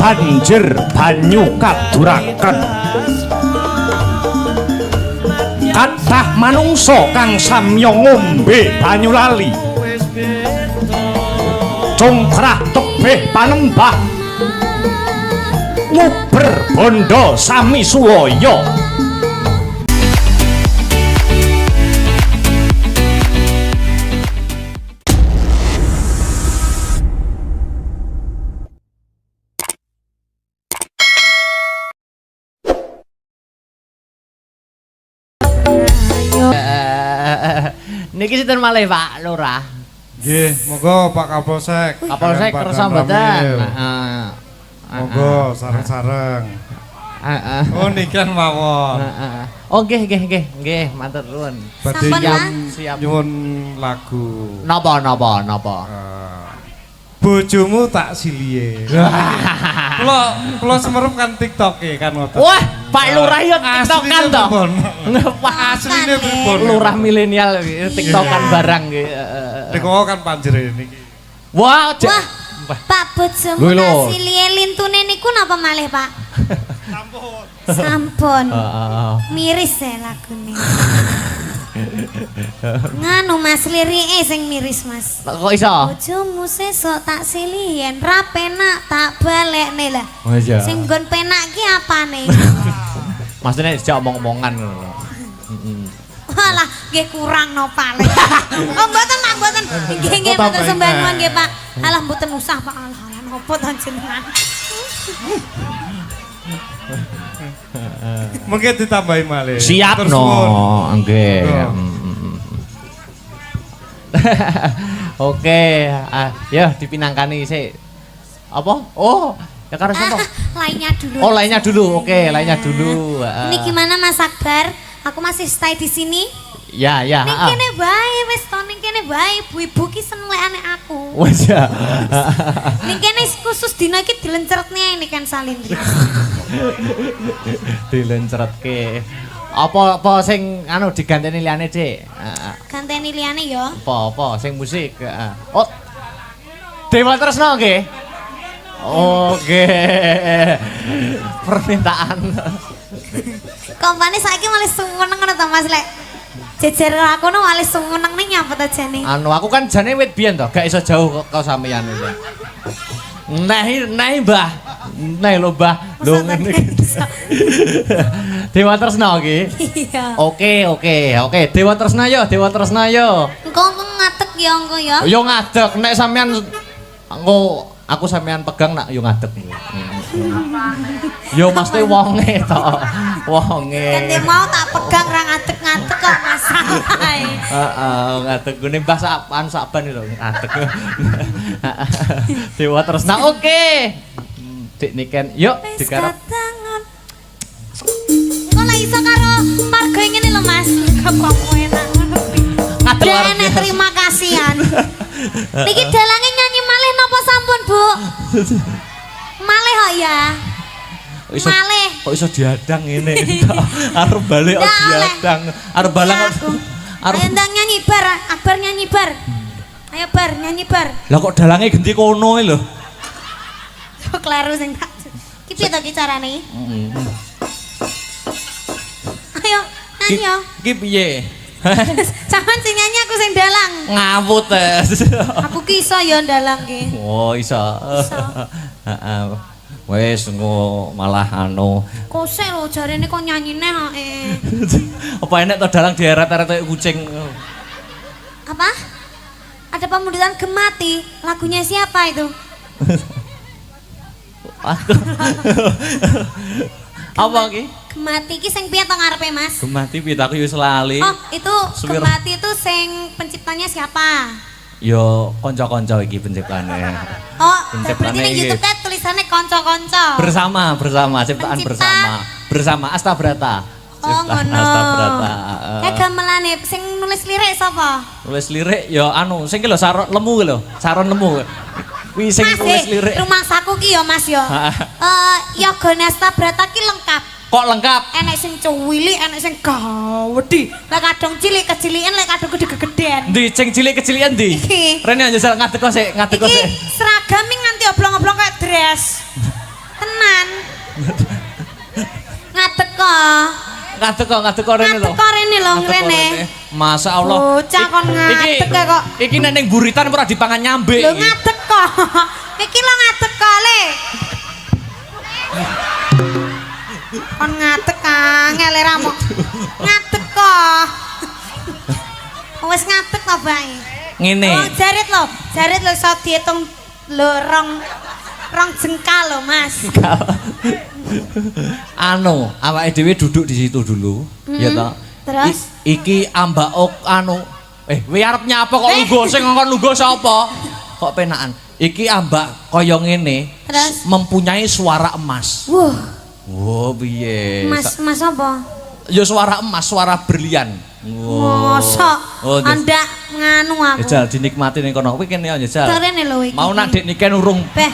banjir banyu kaduraken kathah manungsa kang samya ngombe banyu lali congkrah tebih panembah nguber bondo sami suwaya niki sinten malih Pak Lurah? Nggih, monggo Pak Kapolsek. Kapolsek kersa mboten. Monggo sareng-sareng. Oh nikan mawon. Oh nggih, matur nuwun. Badhe siap nyuwun lagu. Napa? Bojomu tak silie. Kula semerup kan TikTok-e kan ngoten. Wah, Pak Lurah yo TikTokan to. Pak asline pripun? Lurah milenial TikTokan barang nggih. Niku kan panjere niki. Wah, Pak bojomu tak silie lintune niku napa malih, Pak? Sampun. Miris ya lagune. Nganu Mas lirike sing miris Mas. Kok iso? Bojomu sesuk tak silien ra penak tak balekne lah. Oh iya. Sing nggon penak ki apane? Maksudnya dijak omong-omongan ngono. Walah, nggih kurang no paling. Oh mboten Pak, mboten. Nggih mboten sembah nuwun nggih Pak. Alah mboten usah Pak. Alah nopo to jenengan. Mungkin ditambahi malih. Siap no, nggih. Oke, ya dipinangkani sik. Apa? Oh, ya karo sapa? Lainnya dulu. Oh, lainnya dulu. Oke, lainnya dulu. Ini gimana Mas Akbar? Aku masih stay di sini. Ya. Ning kene bae wis to ning kene bae ibu-ibu ki seneng lekane aku. Wes ya. Ning kene khusus dina iki dilencretne ini kan Salindri. Dilencretke. Apa sing anu diganteni liyane, Dik? Ganteni liyane ya. Apa sing musik? Oh. Dewa Tresna nggih. Oke. Permintaan. Kompane saiki malah seneng ngono to Mas lek. Jejer aku no malah seneng ning nyapet aja nih. Anu aku kan jane wit biyen to, gak iso jauh kok sampeyan iki. Nah, Mbah. Nah lho, Mbah. Lho ngene iki. Dewa Tresna iki. Iya. Oke. Dewa Tresna yo. Engko ngadeg ya engko ya. Yo ngadeg nek sampean engko aku sampean pegang nak yo ngadeg. Yo mesti wonge to. Wonge. Kan mau tak pegang ra ngadeg-ngadeg kok masalah. Ngadeg gune Mbah Saban lho ngadeg. Dewa Tresna oke. Dik niken yuk digarap. Kok lek iso karo marga ngene lho Mas. Kok enak ngono. Ngadeg terima kasihan. Niki dalange nyanyi malih napa sampun, Bu? Malih kok ya. Malih. Kok iso diadang ngene. Arep balik kok diadang. Arep balang kok. Ayo ndang nyanyi bar, Akbar nyanyi bar. Ayo bar nyanyi bar. Lah kok dalange genti kono lho. Kok kleru sing tak. Ki piye to ki carane? Ayo nyanyi yo. Ki piye? Sampeyan sing nyanyi aku sing dalang. Ngawut Aku ki iso ya dalang ki. Oh, iso. Heeh. Wes engko malah anu. Kosek lho jarene kok nyanyine hake. Apa enek to dalang dieret-eret kayak kucing. Apa? Ada pemundutan Gemati. Lagunya siapa itu? Apa ki? Gemati ki sing piye to ngarepe Mas? Gemati piye aku yo selali. Oh, itu Gemati itu sing penciptanya siapa? Yo kanca-kanca iki penciptane. Oh, berarti ning YouTube kan tulisannya kanca-kanca. Bersama, ciptaan bersama Astabrata. Oh, ngono. Astabrata. Gamelane sing nulis lirik sapa? Nulis lirik ya anu sing ki lho Saron Lemu ki lho. Saron Lemu. Kuwi sing nulis lirik. Rumah saku ki ya Mas ya. Yoga Astabrata ki lengkap. Kok lengkap? Enek sing cuwili, enek sing gawedi. Lek kadang cilik kecilikan, lek kadang gede-gedean. Ndi sing cilik kecilikan ndi? Rene njajal ngadeg kok sik, ngadeg kok sik. Iki seragam nganti oblong-oblong kayak dress. Ngadeg kok rene lho. Ngadeg kok rene lho rene. Masya Allah. Bocah kon ngadeg kok. Iki nek ning buritan ora dipangan nyambe. Lho ngadeg kok. Iki lho ngadeg kok le. Kon ngadeg angel ramu. Ngadeg kok. Wis ngadeg to bae. Ngene. Oh, jarit lho iso diitung lho rong jengkal lho Mas. Anu, awake dhewe duduk di situ dulu, ya toh. Terus Iki ambaok anu. Kowe arep nyapa kok lungguh sing ngongkon lungguh sapa? Kok penakan. Iki ambak kaya ngene, Terus? mempunyai suara emas. Wah, Oh, piye? Mas apa? Ya suara emas, suara berlian. Mosok Oh, anda nganu aku. Jajal dinikmati ning kono. Kowe kene ya jajal. Terene lho iki. Mau nak dik niken urung. Beh.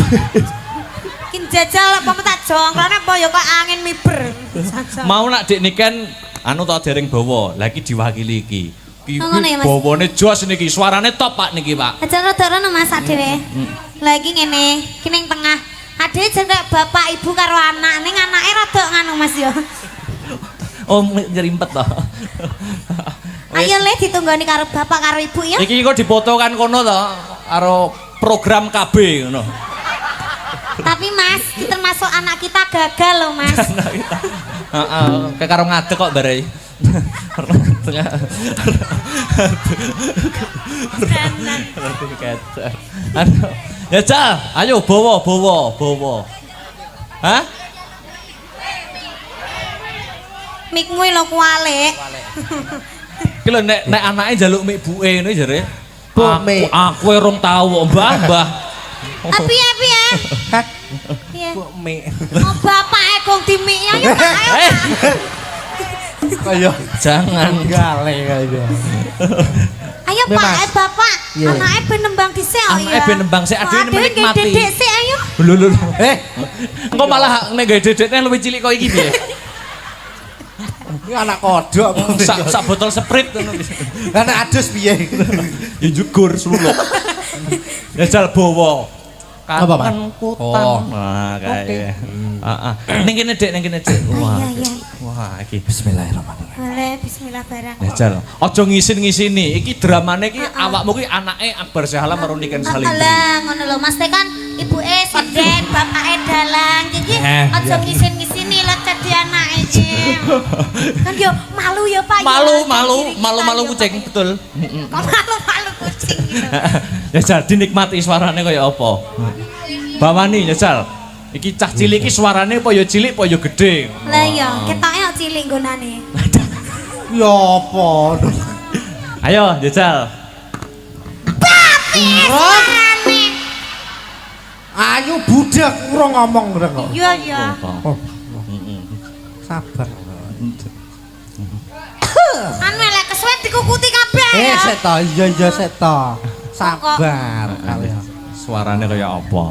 Kin jajal apa tak jongklane apa ya kok angin miber. Jajal. Mau nak dik niken anu tak dereng bawa. Lah iki diwakili iki. Iki Oh, ngono ya, Mas? bawane jos niki, suarane top Pak niki, Pak. Aja rada-rada Mas dhewe. Lagi ngene, ki ning tengah. Ade jeneng bapak ibu karo anak, ning anake rada nganu Mas ya. Oh, nyerimpet toh. Ayo le ditunggoni karo bapak karo ibu ya. Iki kok dipoto kan kono to karo program KB ngono. Tapi Mas, ki termasuk anak kita gagal loh Mas. Heeh, kayak karo ngadeg kok bare. Ya Cal, ayo bawa. Hah? Mikmu lho kualik. Ki lho nek anake njaluk mik buke ngene jare. Buk mik. Aku rong tau kok, Mbah. Piye? Piye? Mik. Oh bapake gong dimik ayo Pak, ayo. Kaya Jangan. gale kaya. Ayo Be, Pak, Mas. Bapak. Iya. Anake ben nembang dhisik oh Anake ya. ben nembang sik, adewe Adewe menikmati. nggih dedek sik ayo. Lho. Engko malah nek gawe dedekne luwih cilik kok iki piye? Ini anak kodok. Sak botol Sprite ngono. Anak adus piye? Ya jugur suluk. Ya jal bawa. Apa, Pak? Kan kutan. Oh. Nah, kae. Heeh. Ning kene Dik, Wah. Iya. Wah, iki Bismillahirrahmanirrahim. Boleh bismillah barang. ya jal. Aja ngisin-ngisini. Iki dramane iki awakmu ki anake Akbar Syahala karo Niken Salindri. Alah ngono lho Mas Teh kan ibuke sinden, bapake dalang. Jadi aja ngisin-ngisini lho dadi anake iki. Kan yo malu ya Pak. Malu kucing betul. Kok malu kucing gitu. Ya jal dinikmati suarane kaya apa. Bawani ya jal. Iki cah cilik iki suarane apa ya cilik apa ya gede. Lah iya, ketoke kok cilik nggonane. Ya apa? Ayo jajal. Ayo budak urung ngomong urung kok. Iya. Oh. Sabar. Anu lek kesuwen dikukuti kabeh ya. Seta, iya seta. Sabar kalian. Suarane kaya apa?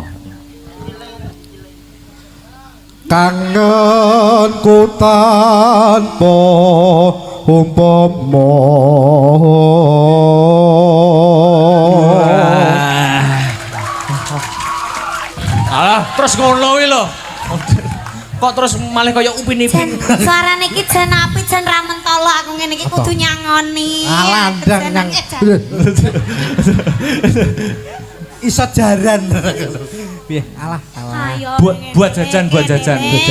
Kangenku tanpa umpama. Alah, terus ngono kuwi lho. Kok terus malah kaya upin-ipin. Suarane iki jan apik jan ra mentolo aku ngene iki kudu nyangoni. Alandang nang. Iso jaran. Piye? Alah. Ayo. Buat jajan. Buat jajan. Buat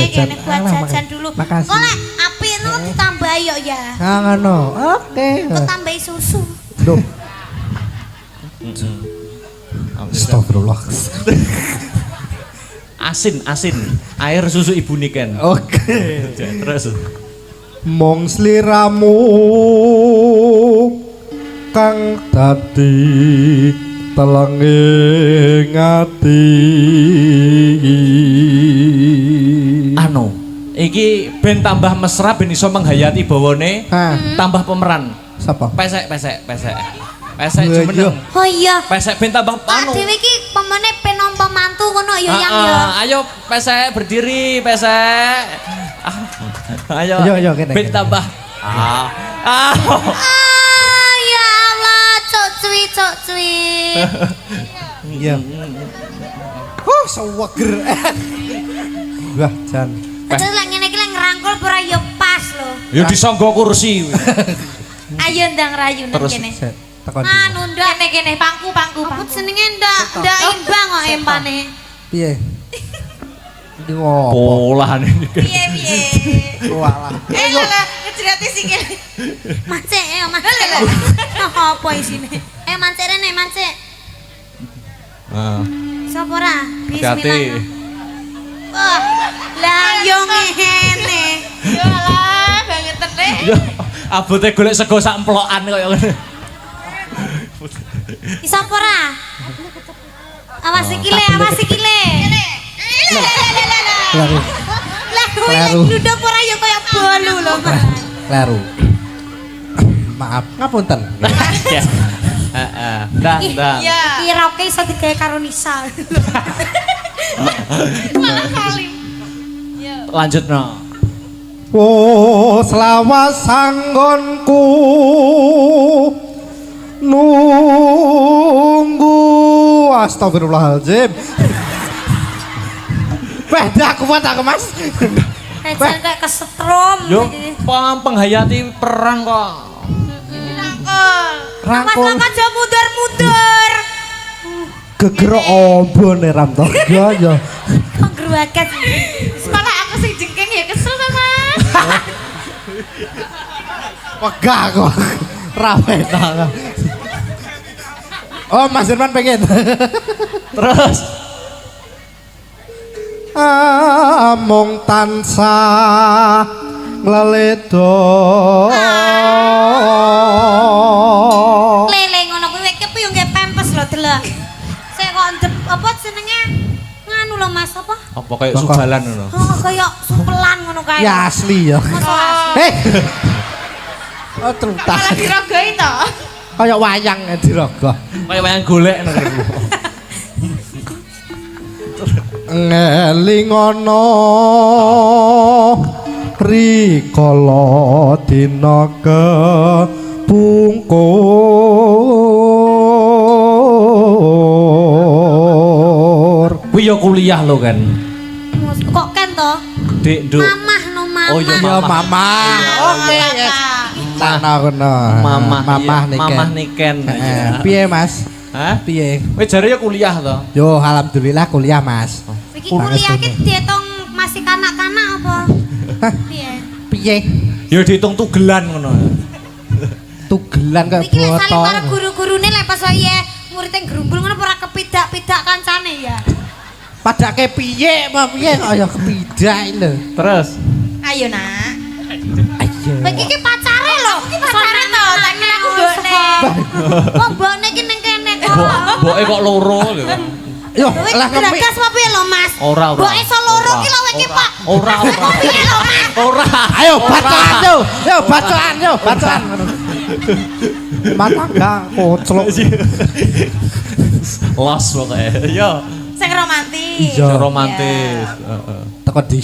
Alah, jajan dulu. makasih. Kok lek apik no ditambahi yo ya. Ngono. Oke. Kok tambahi susu. Loh. Astagfirullah. Asin. Air susu ibu Niken. Oke. Terus. Mong sliramu kang dadi telenging ati. Anu, iki ben tambah mesra ben iso menghayati bawane, tambah pemeran. Sapa? Pesek jumeneng. Oh iya. Pesek ben tambah Pak anu. dhewe iki pemene penompo mantu ngono ya yang ya. Ayo pesek berdiri, pesek. Ayo. Ayo, kene, Ben kene. tambah. Ya Allah, cok cuy. Iya. Sewager. Wah, Jan. Terus lagi ngene iki lek ngrangkul ora ya pas lho. Ya disangga kursi. Ayo ndang rayu nang kene. Tekan. Anu ndak kene pangku. Apa jenenge ndak imbang kok empane. Piye? Iki ngopo? Polan ini. Piye? Walah. Lah ngejrati sikil. Mancek Mas. Apa isine? Mancek rene mancek. Heeh. Sapa ora? Hati. Wah, lah yo ngene. Yo lah, banget teh. Yo, abote golek sego sak emplokan koyo ngene. Iso apa ora? Awas iki le. Kleru. Lah kowe Kleru. gluduk ora ya kaya bolu lho, Mas. Kleru. Maaf, ngapunten. Ya. Heeh. Ndang. Iki roke iso digawe karo Nisa. Malah kali. Lanjutno. Oh, selawas sanggonku nunggu. Astagfirullahaladzim. Beda kuat aku Mas. Jangan kayak kesetrum. Yo, penghayati perang kok. Rangkul. Mas aja mundur. Gegerok obo nih Ramto. Ya. Kok gruwaket. Sekolah aku sing jengking ya kesel ta, Mas. Wegah kok. Rawe ta. Oh, Mas Irman pengen. Terus Amung tansah ngleledok. Lele ngono kuwi kepi yo nggih pempes lho delok. Sik kok ndep apa jenenge? Nganu lho Mas apa? apa kayak subalan ngono. Oh, kaya supelan ngono kae. Ya asli ya. Masa asli. Heh. Oh, trutas. Malah dirogoi to. Kayak wayang dirogoh. Kayak wayang golek ngono. Ngeling ana rikala dina kepungkur. Kuwi yo kuliah lo kan. Kok kan to? Dik, Nduk. Mamah no mamah. Oh, iya, Ya mama. Oke, yes. Tanah kono. Mamah niken. Mamah niken. Piye, Mas? Hah? Piye? Kowe jare yo kuliah to? Yo, alhamdulillah kuliah, Mas. Iki kuliah iki diitung masih kanak-kanak apa? Piye? Piye? Yo diitung tugelan ngono. Tugelan kaya Iki lek saling botol. karo guru-gurune lek pas wae murid gerumbul ngono ora kepidak-pidak kancane ya. Padake piye, apa piye kaya kepidak lho. Terus Ayo nak. Ayo. Iki ki pacare lho. Iki pacare to, tak kira aku mbokne. Oh, mbokne iki ning kene kok. Mboke kok loro lho. Yo, Kowe lah ngepi. geragas apa piye lho, Mas? Ora. Mbok iso loro ki lho iki, Pak. Ora. Piye lho, Mas? Ora. Ayo bacaan yo. Yo bacaan. Mata enggak koclok. Los pokoke. Yo. Sing romantis. Iya. Romantis. Heeh. Teko di.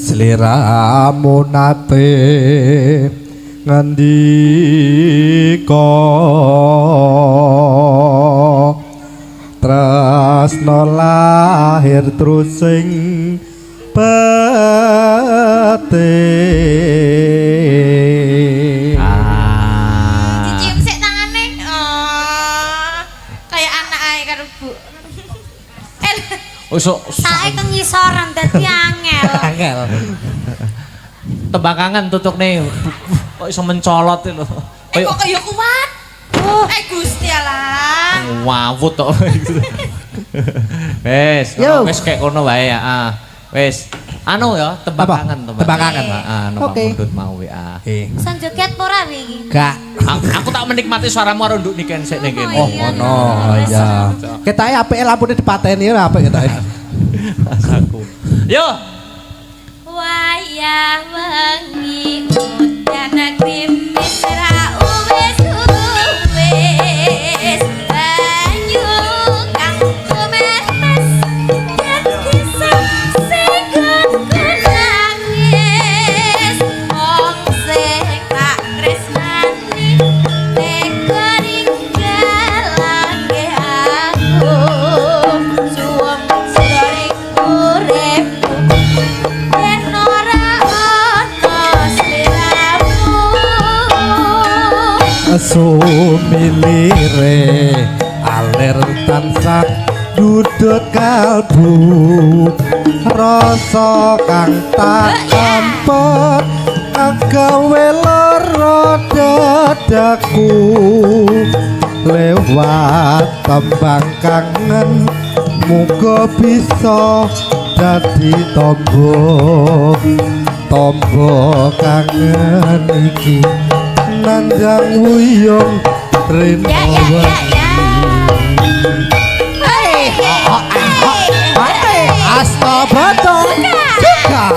Sliramu nate ngendika tresno lahir terus sing batin. Dicium sik tangane. Oh. Kayak anak ae karo Bu. Oh, iso Sae kengisoran dadi angel. Angel. tembakangan tutuk nih. Kok iso mencolot lho. Kok kaya kuat. Gusti Allah. Wawut tok. Wes, Yo. wes kayak kono wae ya. Wes. Anu ya, tembakangan. Tembakangan. Oke. Oke. Mau ya. San joget ora iki? Gak. Aku tak menikmati suaramu karo nduk niken sik ning kene. Oh, ngono. Oh iya. Ketae apike lampune dipateni ora apik ketae. Aku. Yo. Wayah wengi udan krimis ra wis banyu kang kumenes dadi sing nangis wong sing tak tresnani tega ninggalake aku suwung sore urip sumilire alir tansah dudut kalbu rasa kang tak ampet gawe lara dadaku lewat tembang kangen muga bisa dadi tombo kangen iki nandang wuyung rino Asta Bato suka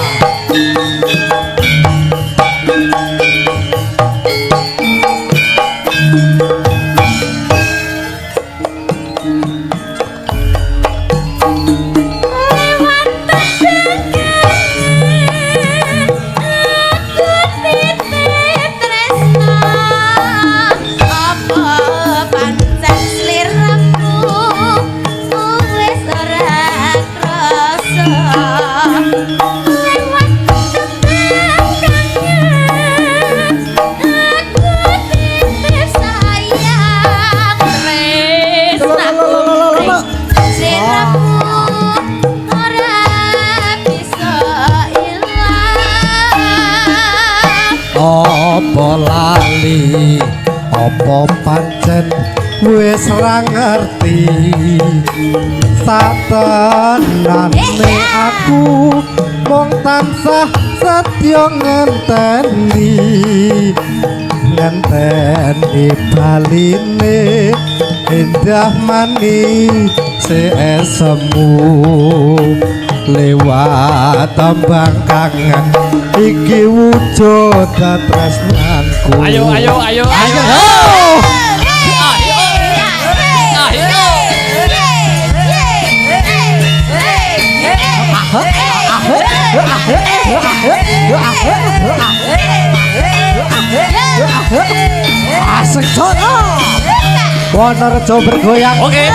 apa lali apa pancen wis ra ngerti satenane aku mung tansah setya ngenteni baline endah manis semu lewat tembang kangen iki wujud tresnanku ayo asik sono Wonorejo bergoyang oke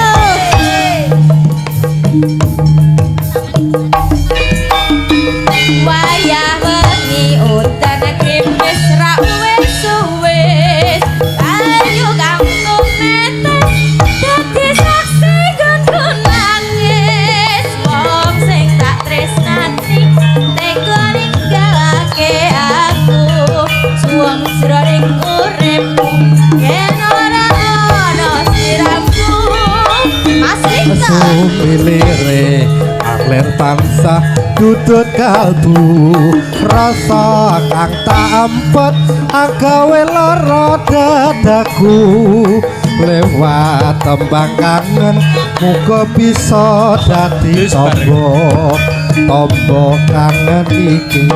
wayah wengi udan krimis ra wis ayo kanggo netes dadi saksi gunku nangis wong sing tak tresnani tega ninggalake aku suwung jroning uripku yen ora ana siramu masih sumilire alir tansah dudut kalbu rasa kang tak ampet agawe lara dadaku lewat tembang kangen muga bisa dadi tombo kangen iki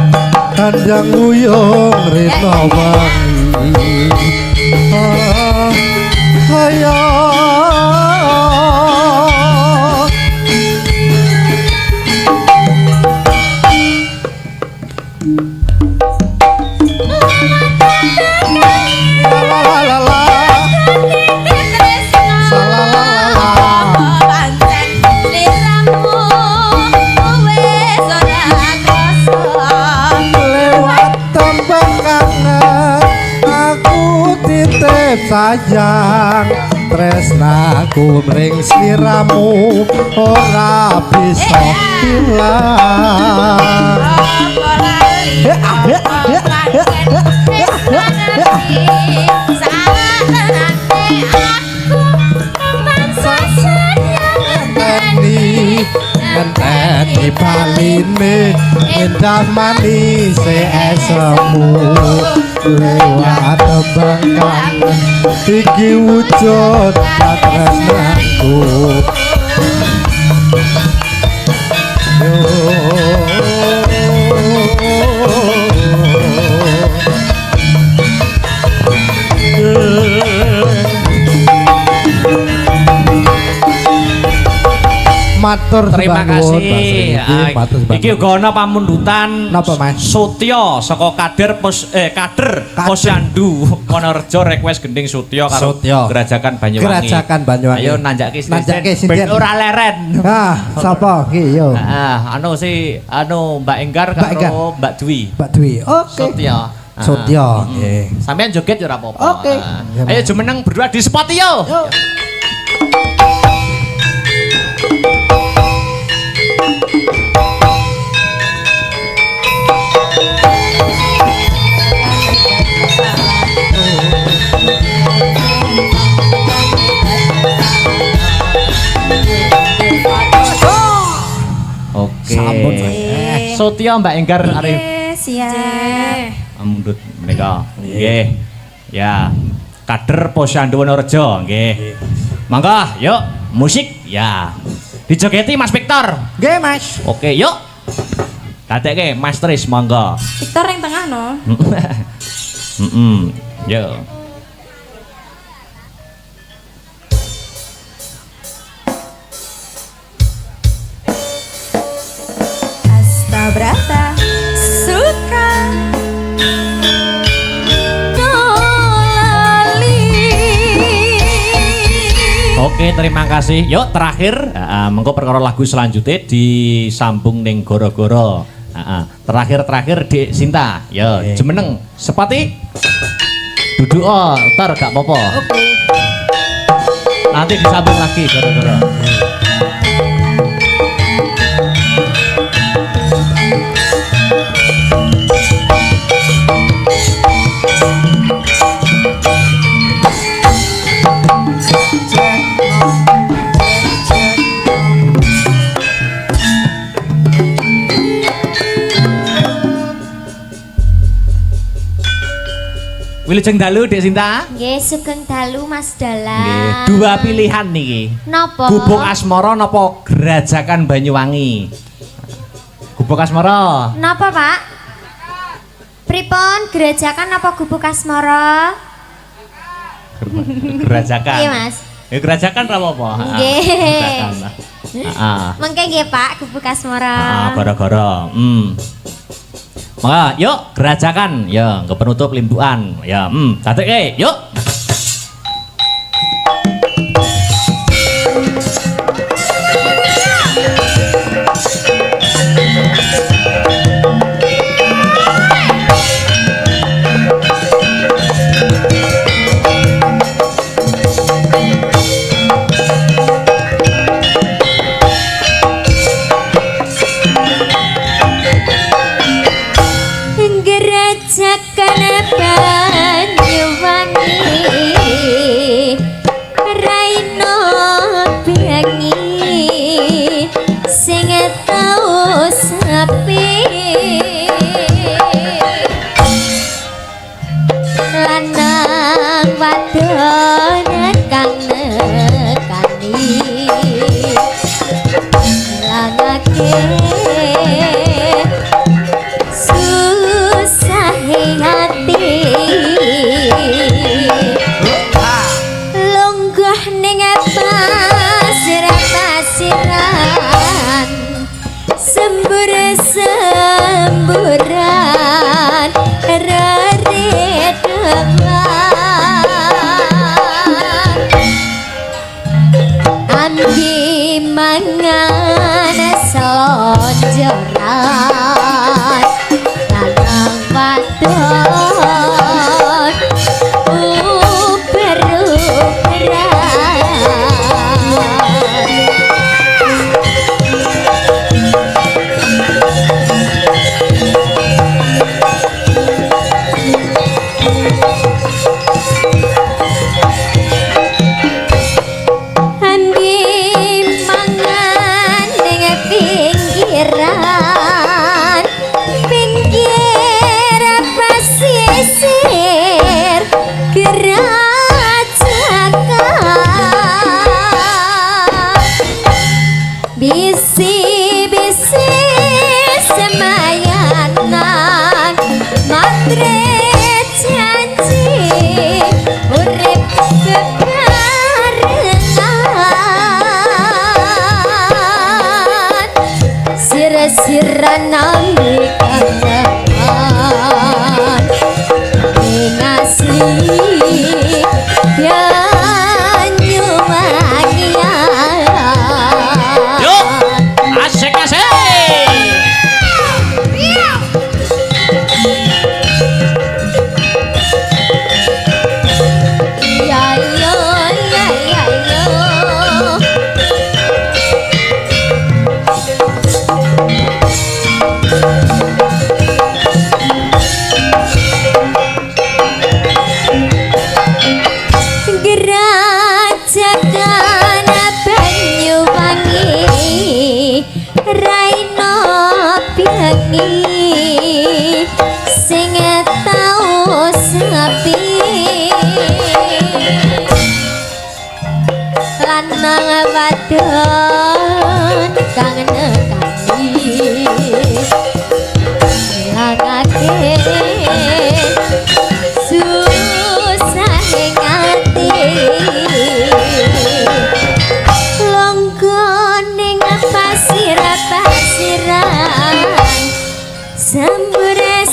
kandang uyung rena wangi ayo sayang tresnaku mring sliramu ora bisa ilang ngenteni baline endah manis esemu lewat tembang kangen iki wujud tresnaku matur terima kasih. Iki iki uga ana pamundutan napa Mas Sutya saka kader Posyandu Wonorejo request gending Sutya karo Sutya. Gerajakan Banyuwangi. Ayo nanjake sinden. ben ora leren. Sapa iki yo? Anu Mbak Enggar karo Mbak Dwi. Oke. Sutya. Sutya nggih. Sampeyan joget ya ora apa-apa. Oke. Ayo jumeneng berdua di spot yo. Oke. Sampun. Sutya Mbak Enggar arep Siap. mundut menika. Nggih. Ya. Kader Posyandu Wonorejo nggih. Mangga, yuk musik ya. Dijogeti Mas Victor. Nggih, Mas. Oke, yuk. Dadekke Mas Tris mangga. Victor yang tengah no. Yo. Astabrata suka nolali. Oke, terima kasih. Yuk terakhir, mengko perkara lagu selanjutnya disambung ning goro-goro. Terakhir di Sinta. Yo, jemeneng sepati. Duduk ntar gak apa-apa. Oke. Nanti disambung lagi goro-goro. Wilujeng dalu Dek Sinta. Nggih, sugeng dalu Mas Nggih, Dalang. dua pilihan niki. Napa? Gubuk Asmara napa Gerajakan Banyuwangi? Gubuk Asmara. Napa, Pak? Pripun gerajakan apa gubuk asmara? Gerajakan. Iya, Mas. Ya Gerajakan ra apa-apa. Nggih. Gerajakan. Heeh. Mengke nggih, Pak, gubuk asmara. Gara-gara. Maka yuk Gerajakan ya ke penutup limbuan ya dadekke yuk. Gerajakan Banyuwangi Raino Biangi sing tau sepi lanang wadon kang nekani langake hati lungguh ning pasiran semburan reredeman ambi mangan selonjoran lanang wadon bisi-bisi semayanan matre janji urip bebarengan sira-sira nambi kangen ing asli ya Raino piangi sing tau sepi lanang wadon kang nekani langake susah ngati longgoning pasiran samburan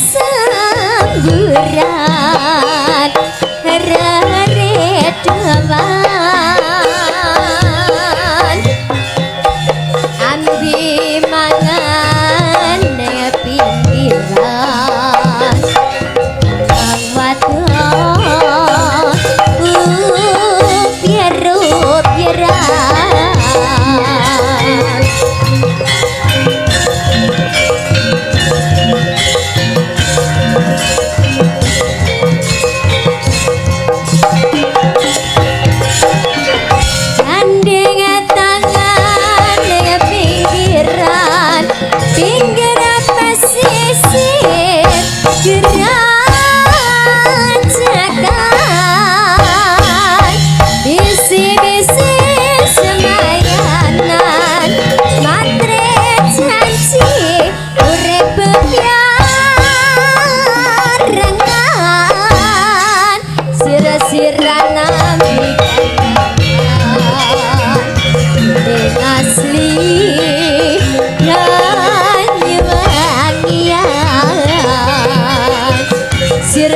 reredawan ambi mangan pinggiran wadon piru-piran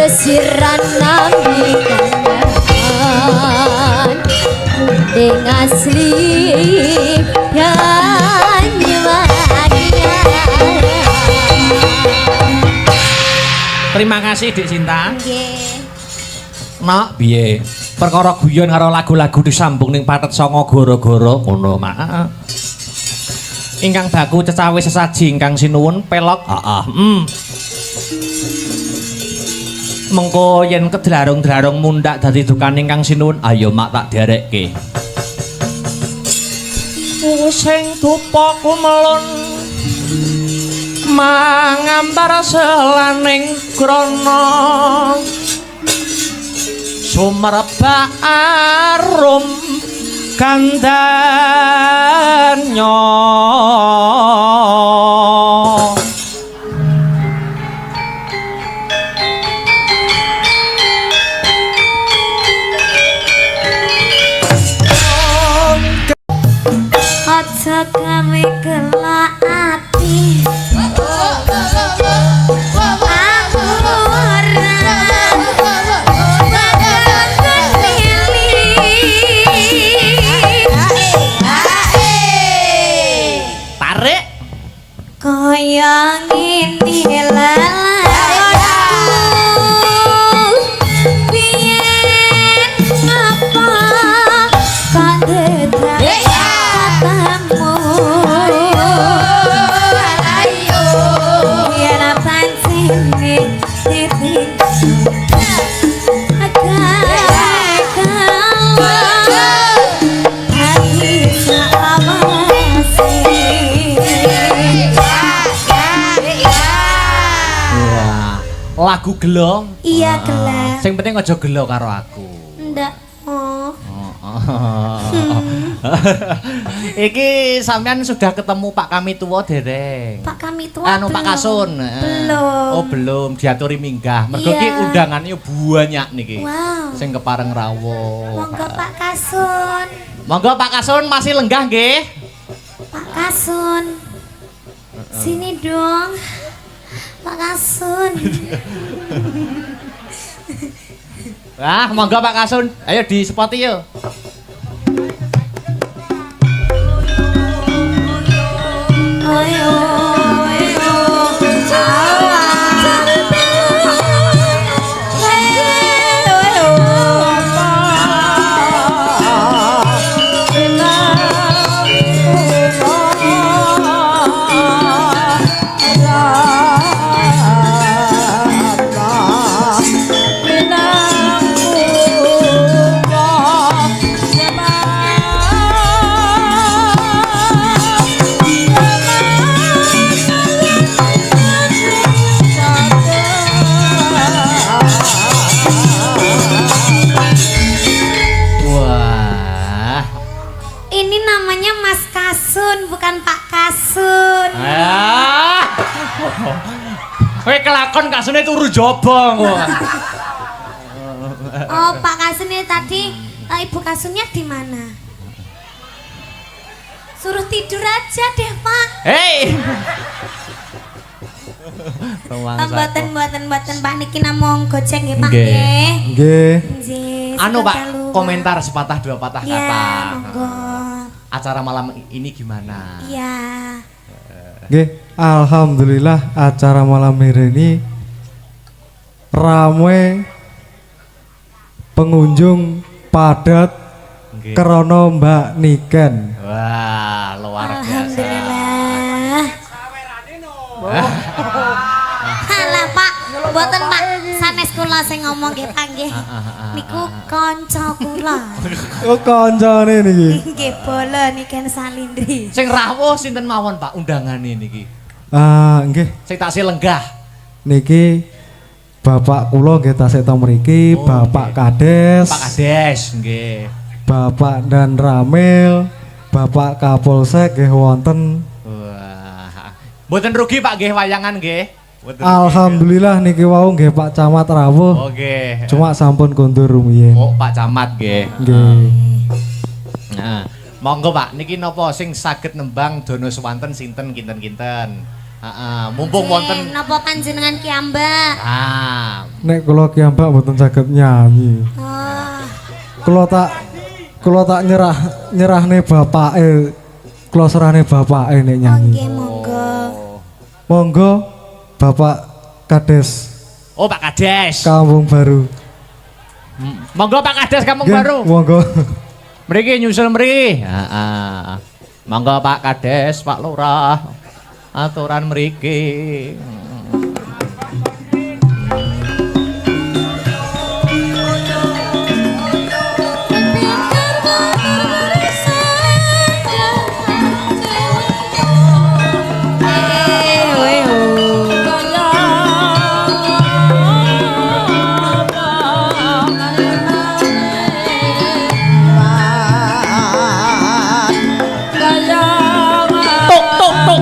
siran nambi kangen ding asli Terima kasih Dik Sinta. nggih Nak piye? Perkara guyon karo lagu-lagu disambung ning Pathet Sanga gara-gara ngono, Mak. Ingkang baku cecawe sesaji ingkang sinuwun pelok. Mengko yen kedlarung-dlarung mundhak dadi dukan ingkang sinuwun, ayo Mak tak derekke. Sing dupa kumelun mangambar selaning krana sumerbak arum kandhanya aja gawe gelak ati tarik kaya ngene lalaku biyen ngapa kandedak katamu ayo yen pancene titik lagu gelo. iya gelap Sing penting aja gelo karo aku. ndak oh Iki sampean sudah ketemu Pak Kami Tuwa dereng? Pak Kami Tua Pak Kasun. belum Oh, belum diaturi minggah. Mergo Iya. iki undangannya banyak niki. wow Sing kepareng rawuh. monggo Pak Kasun Monggo Pak Kasun masih lenggah nggih. Pak Kasun sini dong Pak Kasun Wah, monggo Pak Kasun. Ayo di spoti yuk. ayo kon kasune turu jaba kok. Oh, Pak Kasun ini tadi Ibu Kasunnya di mana? Suruh tidur aja deh, Pak. Hei. Mboten Pak niki namung gojek nggih, Pak Nggih. nggih. Nggih. Nggih. Anu Pak, sepeda luar. komentar sepatah dua patah Ya, kata. monggo. Acara malam ini gimana? Iya. Nggih, alhamdulillah acara malam hari ini ramai pengunjung padat Nggih. krono Mbak Niken. Wah, luar biasa. Alhamdulillah. Halah Pak, mboten Pak. Sanes kula sing ngomong nggih Pak nggih. Niku kanca kula. Oh kancane niki. Nggih bola niken Salindri. Sing rawuh sinten mawon Pak undangane niki? Nggih, Sing taksih lenggah. niki Bapak kula nggih tasih ta mriki, Oh, Bapak nggih. Kades, Pak Kades nggih. Bapak dan Ramil, Bapak Kapolsek nggih wonten. Wah. Mboten rugi Pak nggih wayangan nggih. Mboten rugi. Alhamdulillah niki wau nggih Pak Camat rawuh. Oh nggih. Cuma sampun kondur rumiyin. Oh Pak Camat nggih. Nggih. Nah, monggo Pak, niki napa sing saged nembang Dono Swanten sinten kinten-kinten? Mumpung wonten. Napa panjenengan ki Mbak? Nek kula ki Mbak mboten saged nyanyi. Oh. Kula tak nyerahne bapake. Kula serahne bapake nek nyanyi. Nggih monggo. Monggo Bapak Kades Oh Pak Kades. Kampung Baru. Monggo Pak Kades Kampung Nggih, Baru. Monggo. Mriki nyusul mriki. Monggo Pak Kades, Pak Lurah. Aturan mriki. Tuk tuk tuk.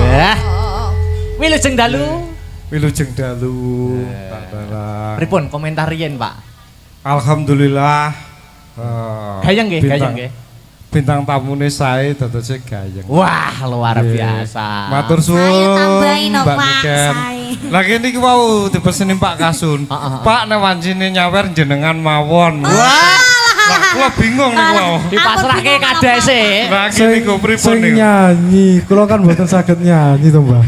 Wah. Wilujeng dalu. Wilujeng dalu. Pak Dalang. Pripun komentar riyen, Pak? Alhamdulillah. Gayeng nggih, gayeng nggih. Bintang tamune sae dadose gayeng. Wah, luar Nggih. biasa. Matur Saya suwun. tambahin no, Mbak Pak, Niken. sae. Lagi niki wau dipeseni Pak Kasun. Pak nek wancine nyawer jenengan mawon. Wah. Lah kula bingung niku wau. Dipasrahke Ampun, kadese. Lagi niku pripun Sing niku? nyanyi, kula kan mboten saged nyanyi to, Mbak.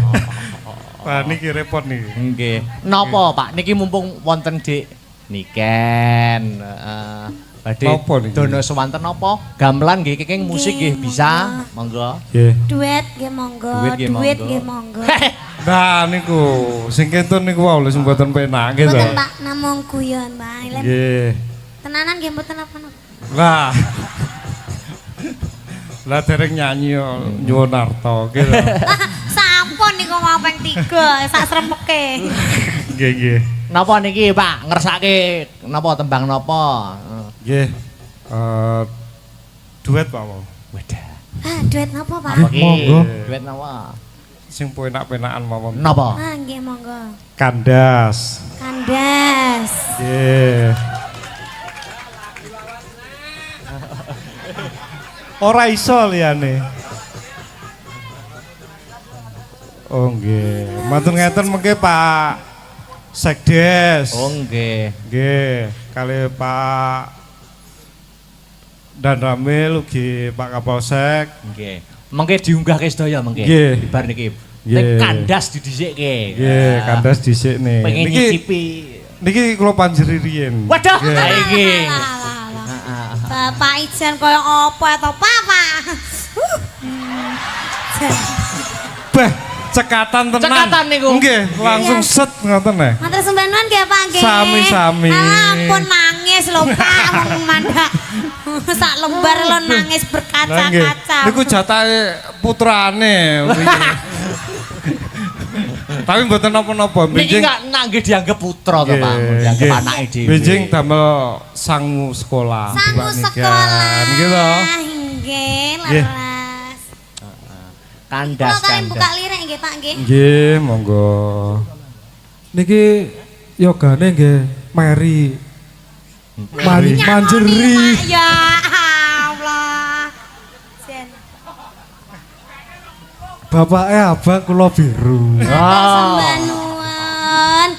Wah niki repot niki. Nggih. Napa, Pak? Niki mumpung wonten Dik Niken, badhe Napa niki? Dono Swanten napa? Gamelan nggih kenging musik nggih bisa. Monggo. Nggih. Duet nggih monggo. Duet nggih Duet monggo. nggih monggo. Nah niku sing kentun niku wau lho sing mboten penak nggih to. Mboten Pak, namung guyon, Pak. Lem Nggih. tenanan nggih mboten apa-apa. Lah. Lah dereng nyanyi yo nyuwun arta nggih to. Sampun niku mau ping 3 sak srempeke. Nggih nggih. Napa niki, Pak? Ngersake napa tembang napa? Nggih. Duet Pak wau. Wadah. Duet napa, Pak? Apa ki? Monggo. Duet napa? Sing penak-penakan mawon. Napa? Nggih monggo. Kandas. Kandas. Nggih. Ora iso liyane. Oh nggih. Matur ngeten mengke Pak Sekdes. Oh nggih. Nggih, kali Pak Dan Ramil ugi Pak Kapolsek. Nggih. Mengke diunggahke sedaya mengke. Nggih. Bar niki. Nggih. Nek kandas didhisikke. Nggih, kandas dhisik nih. Pengen Niki nyicipi. niki kula panjeri riyen. Waduh, Nggih. ha iki. Bapak ijen kaya apa to, Papa? Bah, cekatan tenan. Cekatan niku. Nggih, langsung set ngoten neh. Matur sembah nuwun nggih Pak nggih. Sami-sami. Ampun nangis lho Pak, wong mandak. Sak lembar lo nangis Lah nggih, berkaca-kaca. niku jatahe putrane. Tapi mboten napa-napa, Niki benjing nggih dianggap putra to, Pak. Dianggap anake dhewe. benjing damel sangu sekolah. Sangu Pak Niken. sekolah. Nggih to. Nggih, Nggih. laras. Kandas Kula kalian buka kandas. lirik nggih, Pak nggih. Nggih, monggo. Niki yogane nggih Mary. Manjeri. Pak, ya Allah. Jen. Bapaknya abang kula biru. Sembah nuwun.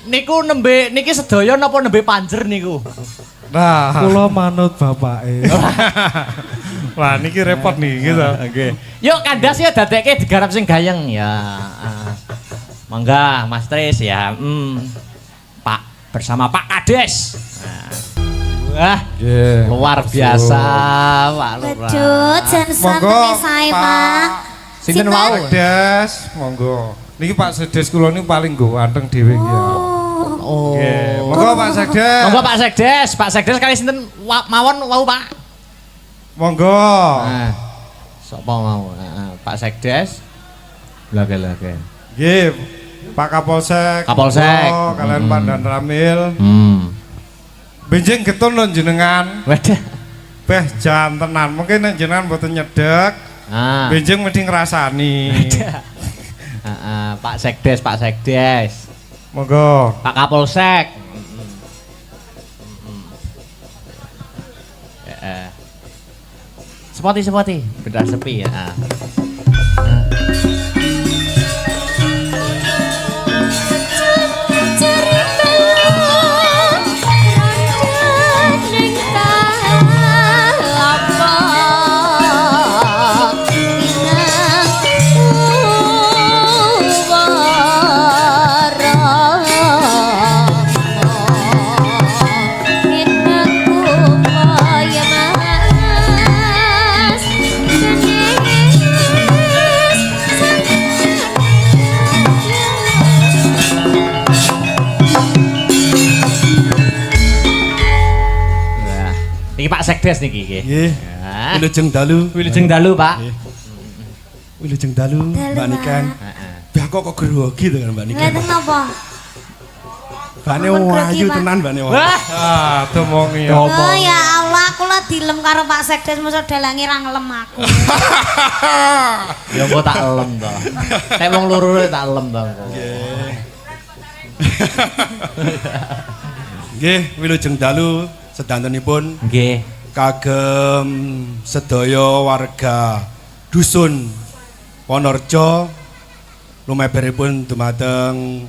Niku nembe niki sedaya napa nembe panjer niku? Nah, Kula manut bapake. wah niki repot nih gitu. Nggih. Yuk kandas ya dadekke digarap sing gayeng ya. Mangga Mas Tris ya. Pak bersama Pak Kades. Wah, Nggih. luar biasa, Pak Lurah. Bedut jan Monggo, santen sae, Pak. Sinten wau? Sedes, monggo. Niki Pak Sedes kula niku paling nggo anteng dhewe iki ya. Oh. Nggih, monggo Pak Sedes. Monggo Pak Sekdes, Pak Sekdes kali sinten mawon wau, Pak. Monggo. Nah, sapa mau? Pak Sekdes. Lage. Nggih, Pak Kapolsek. Kapolsek. monggo, kalian Pak Dan Ramil. Benjing getun lho jenengan. Wadah. Beh jan tenan. Mungkin nek jenengan mboten nyedek, benjing mesti ngrasani. Pak Sekdes. Monggo. Pak Kapolsek. Sepoti. Beda sepi ya. Niki Pak Sekdes niki nggih. Nggih. Wilujeng dalu. Wilujeng dalu, Pak. Wilujeng dalu, Mbak Niken. Beh kok grogi to Mbak Niken. Ngeten napa? Bane Ampun, grogi, wayu Pak. tenan bane wayu. Wah, Ah, tumongi ya. Oh ya Allah, kula dilem karo Pak Sekdes mosok dalange ra ngelem aku. ya engko tak elem to. Nek wong loro tak elem to engko. Nggih, wilujeng dalu sedantenipun Nggih. kagem sedaya warga dusun Wonorejo lumeberipun dumateng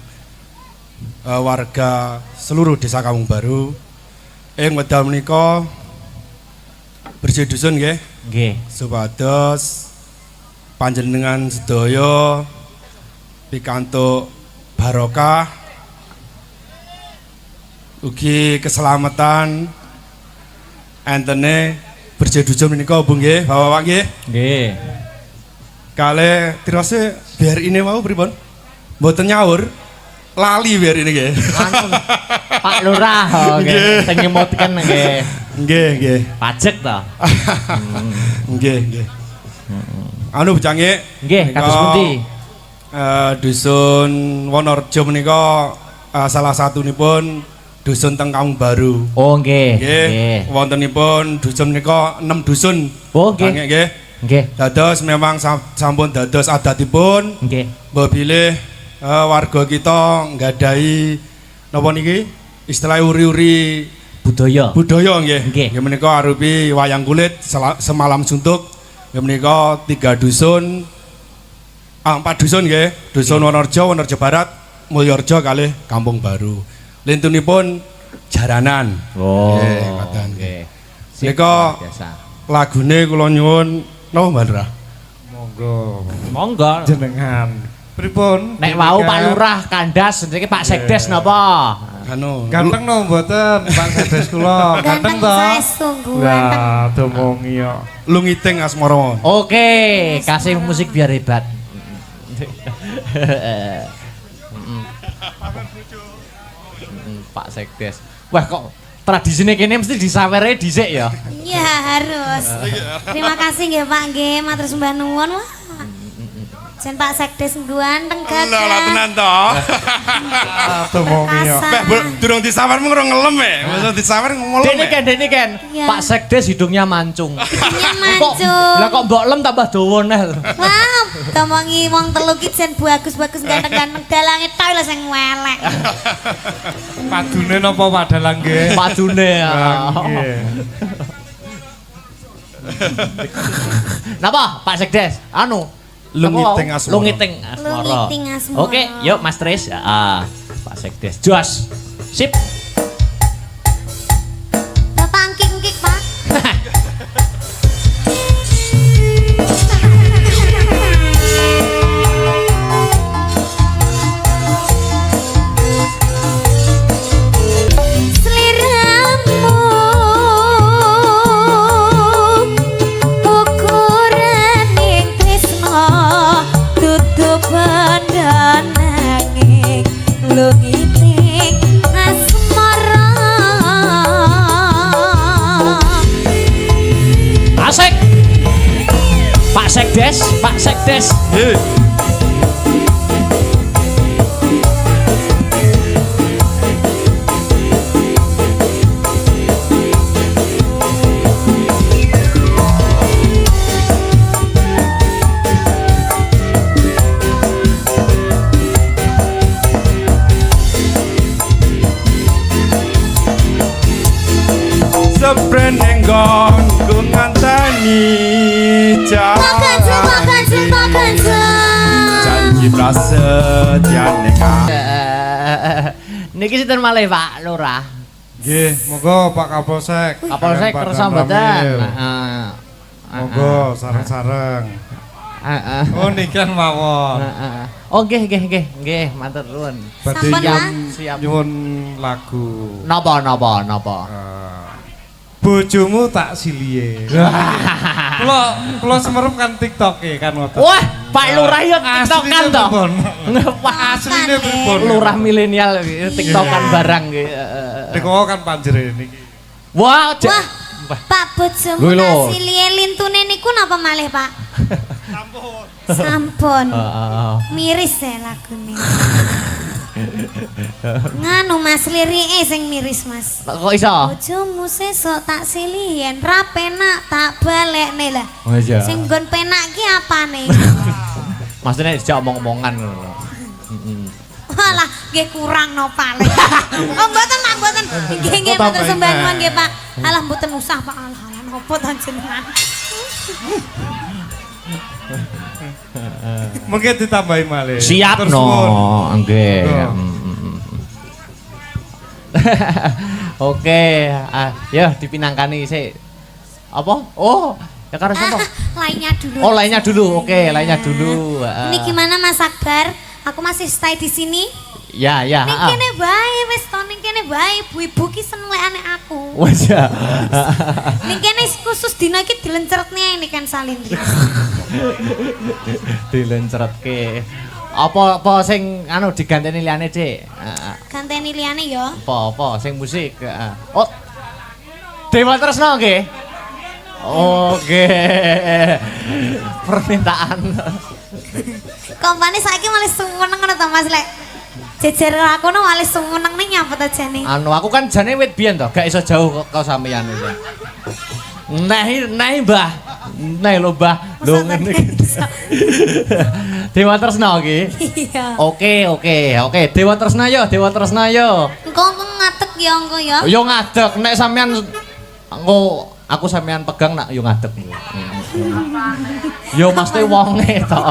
warga seluruh desa Kampung Baru ing wekdal menika bersih dusun nggih Nggih. supados panjenengan sedaya pikantuk barokah ugi keselamatan entene bersih dusun menika Bu nggih Bapak-bapak nggih Nggih. kalih tirose biar ini mau pripun mboten nyaur lali biar ini nggih Anu, Pak Lurah oh, nggih sing nyemutken nggih. nggih Pajek to. nggih anu bocangge Nggih, kados pundi? Dusun Wonorejo menika salah satunipun dusun teng Kampung Baru. Oh nggih. Nggih, wontenipun dusun menika 6 dusun. Oh nggih. Nggih. Nggih. Dados memang sampun dados adatipun Nggih. mbok bilih warga kita nggadahi napa niki istilah uri-uri Budaya. budaya nggih. Nggih. Nggih menika arupi wayang kulit semalam suntuk. Nggih menika 3 dusun 4 dusun nggih. Dusun Wonorejo, Wonorejo Barat, Mulyorejo kalih Kampung Baru. Lintunipun jaranan. Oh. Nggih, ngoten. Nggih. Menika Biasa. lagune kula nyuwun napa Mbak Lurah? Monggo. Monggo. Jenengan. Pripun? Nek wau Pak Lurah kandas niki Pak Sekdes napa? Anu Ganteng no mboten Pak Sedes kula. Ganteng Ganteng to. saya sungguh ganteng. Lah, tumongi ya. lungiting asmara. Oke, kasih musik biar hebat. Pak Sekdes. Wah kok tradisine kene mesti disawere dhisik ya. Ya harus. Terima kasih nggih Pak nggih, matur sembah nuwun. Wah. Jen Pak Sekdes ganteng Lah gagah. tenan to. Tuh mau yo. Durung disawar mung ora ngelem e. Masa disawar ngelem. Dene Ken. Iya. Pak Sekdes hidungnya mancung. Iya Kok mancung. lah kok mbok lem tambah dawa neh. Wah, ngomongi wong telu ki jen bagus-bagus ganteng-ganteng dalange tok lho sing welek. Padune napa padalang nggih? Padune. Nggih. Napa Pak Sekdes? Anu Lungiting asmara. Lungiting asmara. Lungiting asmara. Oke, yuk Mas Tris. Pak Sekdes. Jos. Sip. Bapak angkik-angkik, Pak. Sliramu ukuraning tresno tutup pandanane lungiting asmara. Asik. Pak Sekdes, Pak Sekdes. Sebrene nggonku nganteni Makan janji prasetyane Niki sinten malih Pak Lurah? Nggih, monggo Pak Kapolsek. Kapolsek Pak kersa Dan mboten. Ramil. Monggo sareng-sareng. Heeh. Oh nikan mawon. Oh nggih, matur nuwun. Badhe Sampun, Pak. Siap. nyuwun lagu. Napa? Bojomu tak silie. Kula semerep kan TikTok kan ngoten. Wah, Pak Lurah yo TikTokan to. Pak asline pripun? Lurah milenial TikTokan barang nggih. Niku kan panjere niki. Wah, Wah, Pak bojomu Lho, lho. kasih lintune niku napa malih, Pak? Sampun. Miris ya lagune. Nganu Mas lirike sing miris Mas. Kok iso? Bojomu sesuk tak silihen ra penak tak balekne lah. Oh iya. Sing nggon penak ki apane? Maksudnya dijak omong-omongan ngono. Walah, nggih kurang no paling. Oh mboten Pak, mboten. Nggih mboten sembahan nggih Pak. Alah mboten usah Pak. Alah nopo to jenengan. Mungkin ditambahi malih. Siap Terus nuwun. nggih. Yo. Oke, ya dipinangkani sik. Apa? Oh, ya karo sapa? Lainnya dulu. Oh, lainnya dulu. Oke, lainnya dulu. Ini gimana Mas Akbar? Aku masih stay di sini. Ya. Ning kene bae wis to ning kene bae ibu-ibu ki seneng lekane aku. Wes ya. Ning kene khusus dina iki dilenceretne ini kan salin. Dilencretke. Apa sing anu diganteni liyane, Dik? Ganteni liyane ya. Apa sing musik? Oh. Dewa Tresna nggih. Oke. Permintaan. Kompane saiki malah sumeneng ngono to Mas lek. Jejer aku no malah sumeneng ning nyapa to jane. Anu aku kan jane wit biyen to, gak iso jauh kok sampeyan iki. Nah, Mbah. Nah lho, Mbah. Lho ngene iki. Dewa Tresna iki. Iya. Oke. Dewa Tresna yo. Engko ngadeg ya engko ya. Yo ngadeg nek sampean engko aku sampean pegang nak yo ngadeg. Yo mesti wonge to.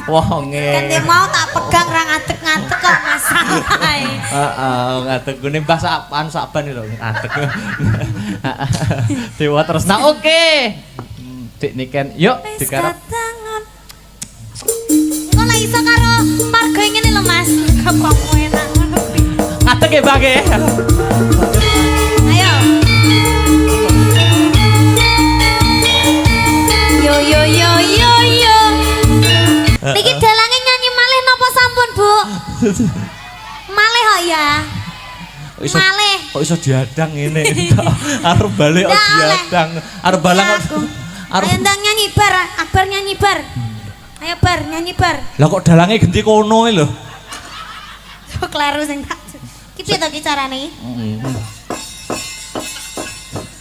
Wonge. Ganti mau tak pegang ra ngadeg-ngadeg kok masalah. Heeh, ngadeg gune Mbah saban lho ngadeg. Dewa Tresna oke. Dik niken yuk digarap. Kok lagi iso karo marga ngene lho Mas. Kok enak ngono. Ngadeg ya Mbah nggih. Ayo. Yo. Niki dalange nyanyi malih napa sampun, Bu? Malih kok ya. Malih. Kok iso diadang ngene. Arep balik kok Ndak oleh. diadang. Arep balang kok. Ayo ndang nyanyi bar, Akbar nyanyi bar. Ayo bar, nyanyi bar. Lah kok dalange genti kono lho. Kleru sing tak. Ki piye to ki carane?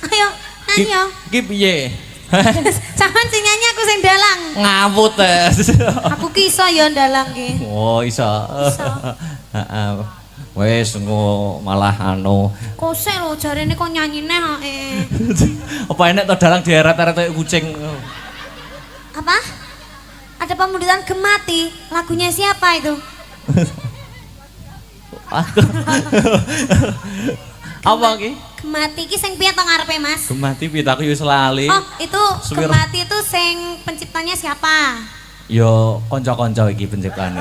Ayo, nyanyi yo. Ki piye? Sampeyan sing nyanyi aku sing dalang. Ngawut Aku ki iso ya dalang ki. Oh, iso. Heeh. Wes engko malah anu. Kosek lho jarene kok nyanyine hae. Apa enek to dalang dieret-eret kayak kucing. Apa? Ada pemundutan Gemati. Lagunya siapa itu? Apa ki? Gemati ki sing piye to ngarepe, Mas? Gemati piye aku wis lali. Oh, itu Suwir. Gemati itu sing penciptanya siapa? Yo kanca-kanca iki penciptane.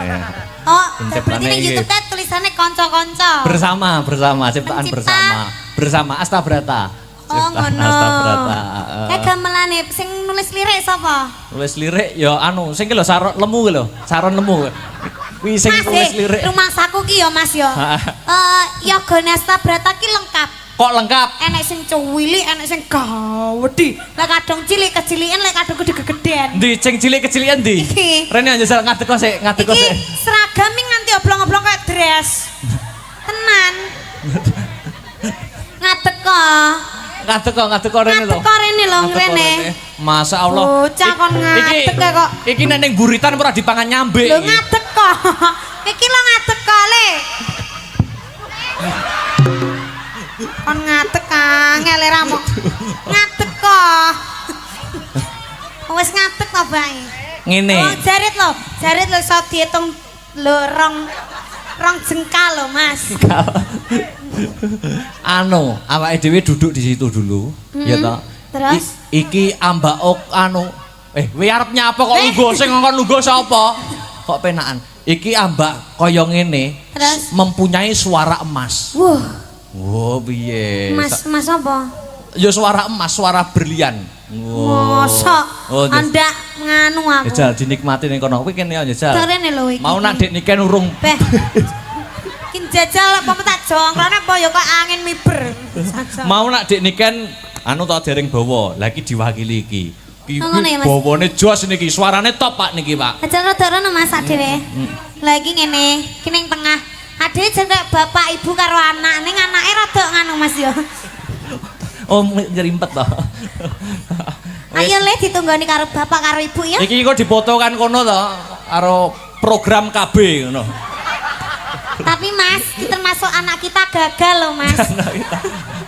Oh, Penciptane berarti di iki. YouTube tulisannya konco-konco. Bersama ciptaan Pencipta. bersama Astabrata. Oh, ngono. Astabrata. Kayak gamelane sing nulis lirik sapa? Nulis lirik yo anu sing ki lho Saron Lemu ki lho, Saron Lemu. Kuwi sing Mas, nulis lirik. rumah saku ki ya, Mas ya. Yogane Astabrata ki lengkap. Kok lengkap? Enek sing cuwili, enek sing gawedi. Lek kadang cilik kecilikan, lek kadang gede-gedean. Ndi sing cilik kecilian ndi? Iki. Rene njajal ngadeg kok sik, ngadeg kok Iki sik. seragam nganti oblong-oblong kayak dress. Tenan. Ngadeg kok. Ngadeg kok rene lho. Ngadeg kok rene lho, Ngadeg kok rene. Masya Allah. Bocah kon ngadeg kok. Iki nek ning buritan ora dipangan nyambe. Lho ngadeg kok. Iki lho ngadeg kok, Le. Kon ngadeg angel ramu. Ngadeg kok. Wis ngadeg to, Bae. Ngene. Oh, jarit lho iso diitung lho rong jengkal lho, Mas. Anu, awake dhewe duduk di situ dulu, ya toh. Terus? Iki ambak anu. Kowe arep nyapa kok lungguh sing ngongkon lungguh sapa? Kok penaan. Iki ambak kaya ngene. Terus? Mempunyai suara emas. Wah, Oh, piye? Mas apa? Ya suara emas, suara berlian. Mosok Oh, Anda nganu aku. Jajal dinikmati ning kono. Kuwi kene ya jajal. Terene lho iki. Mau nak dek niken urung. Beh. Ki jajal apa tak jongkrone apa ya kok angin miber. Jajal. Mau nak dek niken anu to dereng bawa. Lah iki diwakili iki. Iki Oh, ngono ya, Mas? bawane jos niki. Suarane top Pak niki, Pak. Jajal rada rono Mas adewe. Lagi ngene, ki ning tengah. Adewe jeneng bapak ibu karo anak. Ning anake rada nganu Mas ya. Oh, nyerimpet to. Ayo Le ditunggoni karo bapak karo ibu ya. Iki kok dipoto kan kono to karo program KB ngono. Tapi Mas, kita termasuk anak kita gagal loh Mas.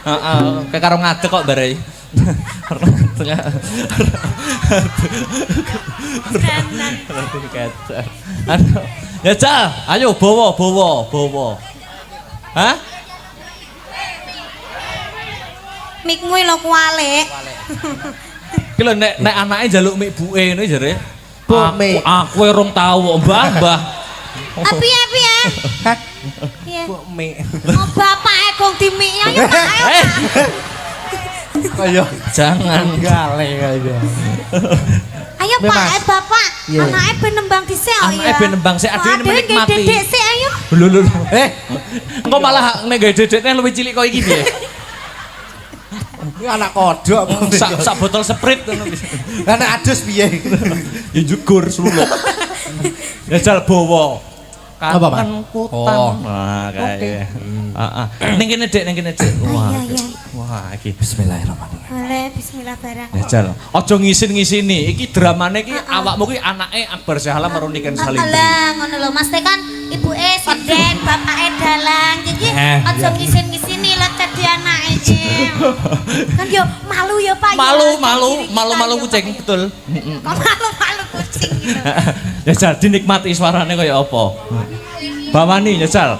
Heeh, kayak karo ngadeg kok bare. Anu, ya Cal, ayo bawa. Hah? Mikmu lho kualik. Ki lho nek anake njaluk mik buke ngono jare. Buk mik. Aku rong tau, Mbah. Tapi ya piye? Piye? Mik. Oh bapake gong dimik ya ayo Pak, ayo. Eh, Kaya jangan. gale kaya. Ayo Nih, Pak, Mas. Bapak. Iya. Anake ben nembang dhisik ya. Anake ben nembang sik, adewe menikmati. Dedek sik ayo. Lho. Engko malah nek gawe dedekne luwih cilik kok iki piye? Iki anak kodok. Sak botol Sprite ngono. Anak adus piye? Ya jugur sluluk. Ya jal bawa. Apa, Pak? Kangen kutang. Wah, kae. Heeh. Ning kene Dik, Wah. Iya, iya. Wah, iki Bismillahirrahmanirrahim. Boleh bismillah barang. ya jal. Aja ngisin-ngisini. Iki dramane iki awakmu ki anake Akbar Syahala karo Niken Salindri. Alah ngono lho Mas kan ibuke sinden, bapake dalang. Iki Eh, aja ngisin-ngisini lho dadi anake iki. Kan yo malu ya Pak. Malu kucing, betul. Malu kucing gitu. Ya jal dinikmati suarane kaya apa. Bawani ya jal.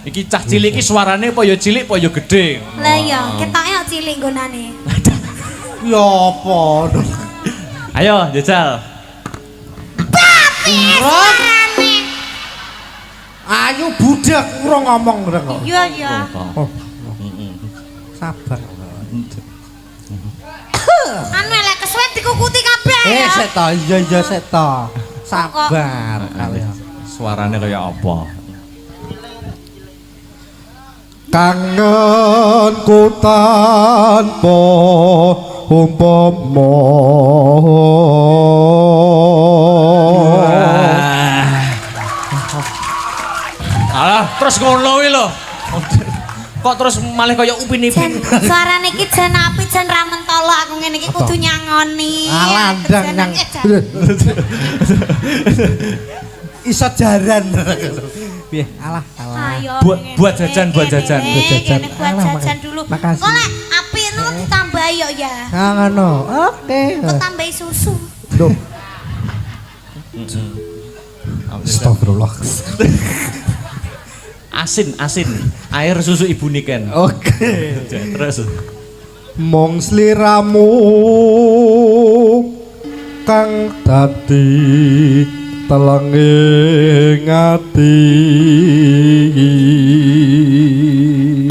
Iki cah cilik iki suarane apa ya cilik apa ya gedhe. Lah iya, ketoke kok cilik nggonane. Ya apa? Ayo jajal. Ayo budak ora ngomong kok. Iya iya. Sabar. Anu lek kesuwen dikukuti kabeh ya. Sik to, iya sik to. Sabar kalian. Suarane kaya apa? Kangenku tanpa umpama Alah, terus ngono kuwi lho. Kok terus malah kaya Upin Ipin. Suarane iki jan apik jan ra mentolo aku ngene iki kudu nyangoni. Alandang nyang. Iso jaran. Piye? Alah. Ayo. Buat jajan. Buat jajan. Buat Alah, jajan dulu. makasih. Kok lek apik no ditambah yo ya. Ngono. Oke. Kok tambahi susu. Loh. Astagfirullah. Asin. Air susu ibu niken. Oke. Terus. mong sliramu kang dadi telenging ati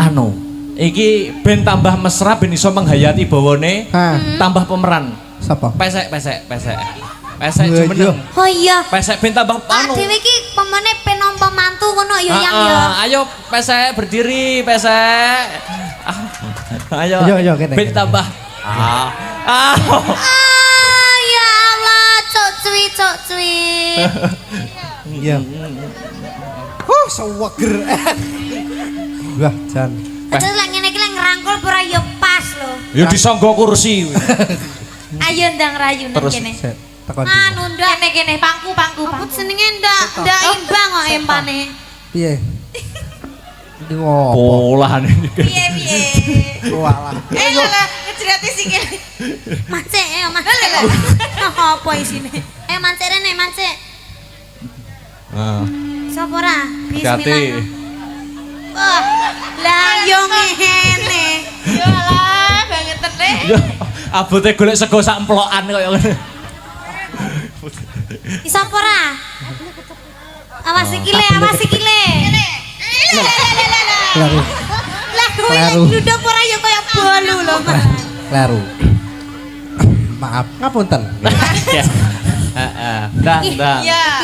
Anu, iki ben tambah mesra ben iso menghayati bawane, tambah pemeran. Sapa? Pesek jumeneng. Oh iya. Pesek ben tambah Pak anu. dhewe iki pemene penompo mantu ngono ya yang ya. Ayo pesek berdiri, pesek. Ayo. Ayo, kene. Ben tambah. Ah ya Allah, cok cuy. Iya. Seweger. Wah, Jan. Terus lek ngene iki lek ngerangkul ora ya pas lho. Ya disangga kursi. Ayo ndang rayu nang Terus. kene. Tekan. Anu ndak kene pangku. Aku senenge ndak imbang kok empane. Piye? Iki ngopo? Polan ini. Piye. Walah. Lah ngejreti sikil. Mancek ya, mancek. Apa isine? Mancek rene, mancek. Sapa ora? Bismillah. Wah, lah yo ngene. Yo lah, banget tene. Yo, abote golek sego sak emplokan kaya ngene. Isa apa ora? Awas sikile. Kleru. Lah kowe duduk ora ya kaya bolu lho, Mas. Kleru. Maaf, ngapunten. Heeh. Ndang.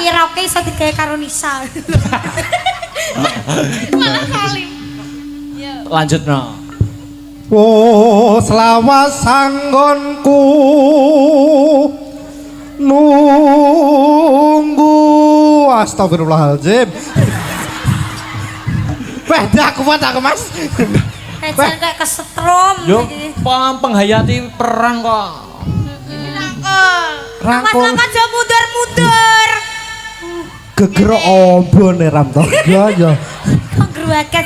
Iroke iso digawe karo Nisa. Malah salim. Lanjutno. Oh selawas sanggonku nunggu astagfirullahaladzim beda kuat aku mas Jan kayak kesetrum. Yo, penghayati perang kok. Rangkul. Awas aja mundur. geger ombone ram to ya Kok geruakan.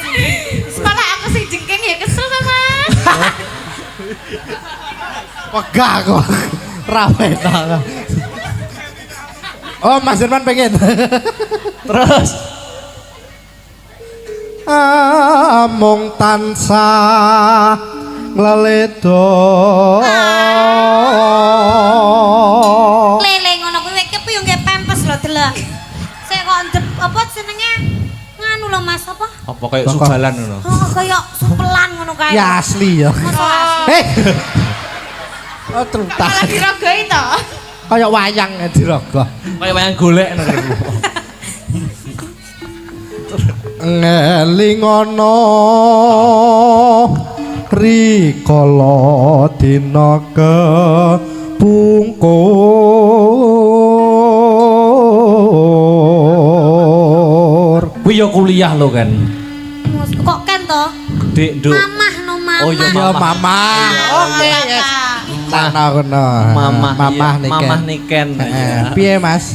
Malah aku sing jengking ya kesel sama. wegah kok Rawe ta. Oh, Mas Irman pengen. Terus amung tansah ngleledo Lele ngono kuwi kepi yo nggih pempes lho delok. Sik kok ndep apa jenenge? Nganu lho Mas apa? apa kayak sugalan ngono. Oh kaya supelan ngono kae. Ya asli ya. Masa asli. Hei. Oh, terutah. Malah dirogoi to. Kayak wayang dirogoh. Kayak wayang golek ngono. ngelingono rikala dina kepungkur Kuwi yo kuliah lho kan. Kok kan to? Dik, Nduk. Mamah no mamah. Oh iya, Ya mama. Oke, yes. Tanah kono. Mamah Mamah iya, niken. Mamah niken. Piye, Mas?